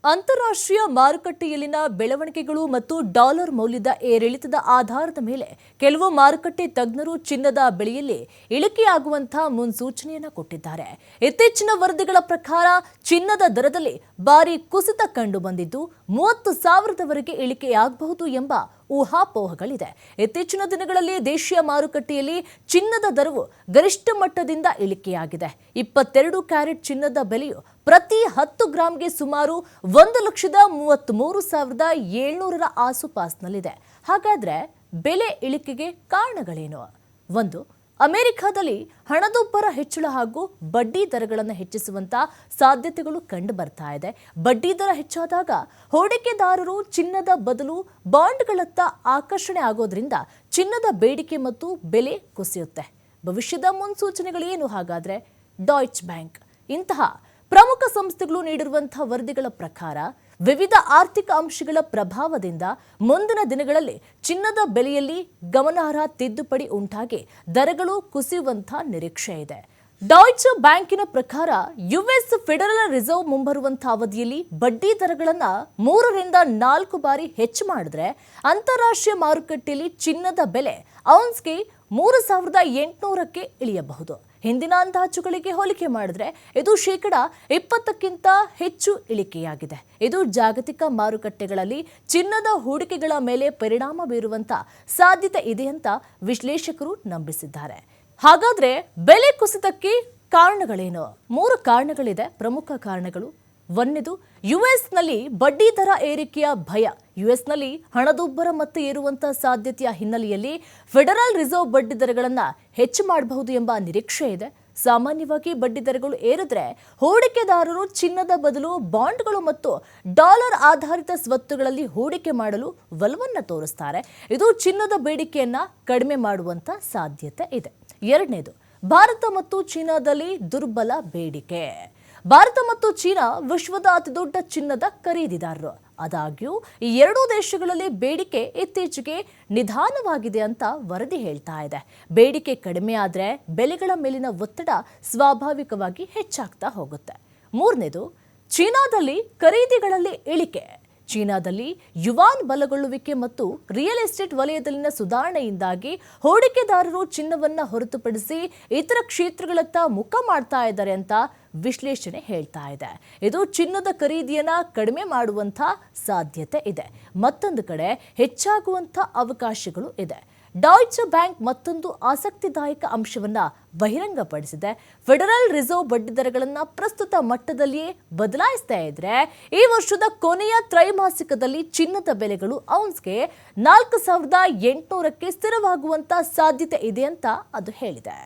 ಅಂತಾರಾಷ್ಟ್ರೀಯ ಮಾರುಕಟ್ಟೆಯಲ್ಲಿನ ಬೆಳವಣಿಗೆಗಳು ಮತ್ತು ಡಾಲರ್ ಮೌಲ್ಯದ ಏರಿಳಿತದ ಆಧಾರದ ಮೇಲೆ ಕೆಲವು ಮಾರುಕಟ್ಟೆ ತಜ್ಞರು ಚಿನ್ನದ ಬೆಲೆಯಲ್ಲಿ ಇಳಿಕೆಯಾಗುವಂತಹ ಮುನ್ಸೂಚನೆಯನ್ನು ಕೊಟ್ಟಿದ್ದಾರೆ. ಇತ್ತೀಚಿನ ವರದಿಗಳ ಪ್ರಕಾರ ಚಿನ್ನದ ದರದಲ್ಲಿ ಭಾರಿ ಕುಸಿತ ಕಂಡು ಬಂದಿದ್ದು 30,000ವರೆಗೆ ಇಳಿಕೆಯಾಗಬಹುದು ಎಂಬ ಊಹಾಪೋಹಗಳಿದೆ. ಇತ್ತೀಚಿನ ದಿನಗಳಲ್ಲಿ ದೇಶೀಯ ಮಾರುಕಟ್ಟೆಯಲ್ಲಿ ಚಿನ್ನದ ದರವು ಗರಿಷ್ಠ ಮಟ್ಟದಿಂದ ಇಳಿಕೆಯಾಗಿದೆ. 22 ಕ್ಯಾರೆಟ್ ಚಿನ್ನದ ಬೆಲೆಯು ಪ್ರತಿ 10 ಗ್ರಾಂಗೆ ಸುಮಾರು 1,33,700ರ ಆಸುಪಾಸಿನಲ್ಲಿದೆ. ಹಾಗಾದ್ರೆ ಬೆಲೆ ಇಳಿಕೆಗೆ ಕಾರಣಗಳೇನು? ಒಂದು, ಅಮೆರಿಕದಲ್ಲಿ ಹಣದುಬ್ಬರ ಹೆಚ್ಚಳ ಹಾಗೂ ಬಡ್ಡಿ ದರಗಳನ್ನು ಹೆಚ್ಚಿಸುವಂತ ಸಾಧ್ಯತೆಗಳು ಕಂಡು ಬರ್ತಾ ಇದೆ. ಬಡ್ಡಿ ದರ ಹೆಚ್ಚಾದಾಗ ಹೂಡಿಕೆದಾರರು ಚಿನ್ನದ ಬದಲು ಬಾಂಡ್ಗಳತ್ತ ಆಕರ್ಷಣೆ ಆಗೋದ್ರಿಂದ ಚಿನ್ನದ ಬೇಡಿಕೆ ಮತ್ತು ಬೆಲೆ ಕುಸಿಯುತ್ತೆ. ಭವಿಷ್ಯದ ಮುನ್ಸೂಚನೆಗಳೇನು ಹಾಗಾದ್ರೆ? ಡಾಯ್ಚ್ ಬ್ಯಾಂಕ್ ಇಂತಹ ಪ್ರಮುಖ ಸಂಸ್ಥೆಗಳು ನೀಡಿರುವಂತಹ ವರದಿಗಳ ಪ್ರಕಾರ ವಿವಿಧ ಆರ್ಥಿಕ ಅಂಶಗಳ ಪ್ರಭಾವದಿಂದ ಮುಂದಿನ ದಿನಗಳಲ್ಲಿ ಚಿನ್ನದ ಬೆಲೆಯಲ್ಲಿ ಗಮನಾರ್ಹ ತಿದ್ದುಪಡಿ ಉಂಟಾಗಿ ದರಗಳು ಕುಸಿಯುವಂತಹ ನಿರೀಕ್ಷೆ ಇದೆ. ಡಾಯ್ಚ್ ಬ್ಯಾಂಕಿನ ಪ್ರಕಾರ ಯುಎಸ್ ಫೆಡರಲ್ ರಿಸರ್ವ್ ಮುಂಬರುವಂತಹ ಅವಧಿಯಲ್ಲಿ ಬಡ್ಡಿ ದರಗಳನ್ನು 3 ರಿಂದ 4 ಬಾರಿ ಹೆಚ್ಚು ಮಾಡಿದ್ರೆ ಅಂತಾರಾಷ್ಟ್ರೀಯ ಮಾರುಕಟ್ಟೆಯಲ್ಲಿ ಚಿನ್ನದ ಬೆಲೆ ಔನ್ಸ್ಗೆ 3,800ಕ್ಕೆ ಇಳಿಯಬಹುದು. ಹಿಂದಿನ ಅಂದಾಜುಗಳಿಗೆ ಹೋಲಿಕೆ ಮಾಡಿದ್ರೆ ಇದು 20%ಕ್ಕಿಂತ ಹೆಚ್ಚು ಇಳಿಕೆಯಾಗಿದೆ. ಇದು ಜಾಗತಿಕ ಮಾರುಕಟ್ಟೆಗಳಲ್ಲಿ ಚಿನ್ನದ ಹೂಡಿಕೆಗಳ ಮೇಲೆ ಪರಿಣಾಮ ಬೀರುವಂತ ಸಾಧ್ಯತೆ ಇದೆ ಅಂತ ವಿಶ್ಲೇಷಕರು ನಂಬಿಸಿದ್ದಾರೆ. ಹಾಗಾದ್ರೆ ಬೆಲೆ ಕುಸಿತಕ್ಕೆ ಕಾರಣಗಳೇನು? 3 ಕಾರಣಗಳಿದೆ, ಪ್ರಮುಖ ಕಾರಣಗಳು. ಒಂದನೇದು, ಯುಎಸ್ನಲ್ಲಿ ಬಡ್ಡಿ ದರ ಏರಿಕೆಯ ಭಯ. ಯುಎಸ್ನಲ್ಲಿ ಹಣದುಬ್ಬರ ಮತ್ತೆ ಏರುವಂತಹ ಸಾಧ್ಯತೆಯ ಹಿನ್ನೆಲೆಯಲ್ಲಿ ಫೆಡರಲ್ ರಿಸರ್ವ್ ಬಡ್ಡಿ ದರಗಳನ್ನು ಹೆಚ್ಚು ಮಾಡಬಹುದು ಎಂಬ ನಿರೀಕ್ಷೆ ಇದೆ. ಸಾಮಾನ್ಯವಾಗಿ ಬಡ್ಡಿ ದರಗಳು ಏರಿದ್ರೆ ಹೂಡಿಕೆದಾರರು ಚಿನ್ನದ ಬದಲು ಬಾಂಡ್ಗಳು ಮತ್ತು ಡಾಲರ್ ಆಧಾರಿತ ಸ್ವತ್ತುಗಳಲ್ಲಿ ಹೂಡಿಕೆ ಮಾಡಲು ಒಲವನ್ನು ತೋರಿಸ್ತಾರೆ. ಇದು ಚಿನ್ನದ ಬೇಡಿಕೆಯನ್ನ ಕಡಿಮೆ ಮಾಡುವಂತ ಸಾಧ್ಯತೆ ಇದೆ. ಎರಡನೇದು, ಭಾರತ ಮತ್ತು ಚೀನಾದಲ್ಲಿ ದುರ್ಬಲ ಬೇಡಿಕೆ. ಭಾರತ ಮತ್ತು ಚೀನಾ ವಿಶ್ವದ ಅತಿದೊಡ್ಡ ಚಿನ್ನದ ಖರೀದಿದಾರರು. ಆದಾಗ್ಯೂ ಈ ಎರಡೂ ದೇಶಗಳಲ್ಲಿ ಬೇಡಿಕೆ ಇತ್ತೀಚೆಗೆ ನಿಧಾನವಾಗಿದೆ ಅಂತ ವರದಿ ಹೇಳ್ತಾ ಇದೆ. ಬೇಡಿಕೆ ಕಡಿಮೆ ಆದರೆ ಬೆಲೆಗಳ ಮೇಲಿನ ಒತ್ತಡ ಸ್ವಾಭಾವಿಕವಾಗಿ ಹೆಚ್ಚಾಗ್ತಾ ಹೋಗುತ್ತೆ. ಮೂರನೇದು, ಚೀನಾದಲ್ಲಿ ಖರೀದಿಗಳಲ್ಲಿ ಇಳಿಕೆ. ಚೀನಾದಲ್ಲಿ ಯುವಾನ್ ಬಲಗೊಳ್ಳುವಿಕೆ ಮತ್ತು ರಿಯಲ್ ಎಸ್ಟೇಟ್ ವಲಯದಲ್ಲಿನ ಸುಧಾರಣೆಯಿಂದಾಗಿ ಹೂಡಿಕೆದಾರರು ಚಿನ್ನವನ್ನು ಹೊರತುಪಡಿಸಿ ಇತರ ಕ್ಷೇತ್ರಗಳತ್ತ ಮುಖ ಮಾಡ್ತಾ ಇದ್ದಾರೆ ಅಂತ ವಿಶ್ಲೇಷಣೆ ಹೇಳ್ತಾ ಇದೆ. ಇದು ಚಿನ್ನದ ಖರೀದಿಯನ್ನ ಕಡಿಮೆ ಮಾಡುವಂಥ ಸಾಧ್ಯತೆ ಇದೆ. ಮತ್ತೊಂದು ಕಡೆ ಹೆಚ್ಚಾಗುವಂಥ ಅವಕಾಶಗಳು ಇದೆ. ಡಾಯ್ಚ್ ಬ್ಯಾಂಕ್ ಮತ್ತೊಂದು ಆಸಕ್ತಿದಾಯಕ ಅಂಶವನ್ನ ಬಹಿರಂಗಪಡಿಸಿದೆ. ಫೆಡರಲ್ ರಿಸರ್ವ್ ಬಡ್ಡಿ ದರಗಳನ್ನು ಪ್ರಸ್ತುತ ಮಟ್ಟದಲ್ಲಿಯೇ ಬದಲಾಯಿಸ್ತಾ ಇದ್ರೆ ಈ ವರ್ಷದ ಕೊನೆಯ ತ್ರೈಮಾಸಿಕದಲ್ಲಿ ಚಿನ್ನದ ಬೆಲೆಗಳು ಔನ್ಸ್ಗೆ 4,800ಕ್ಕೆ ಸ್ಥಿರವಾಗುವಂತ ಸಾಧ್ಯತೆ ಇದೆ ಅಂತ ಅದು ಹೇಳಿದೆ.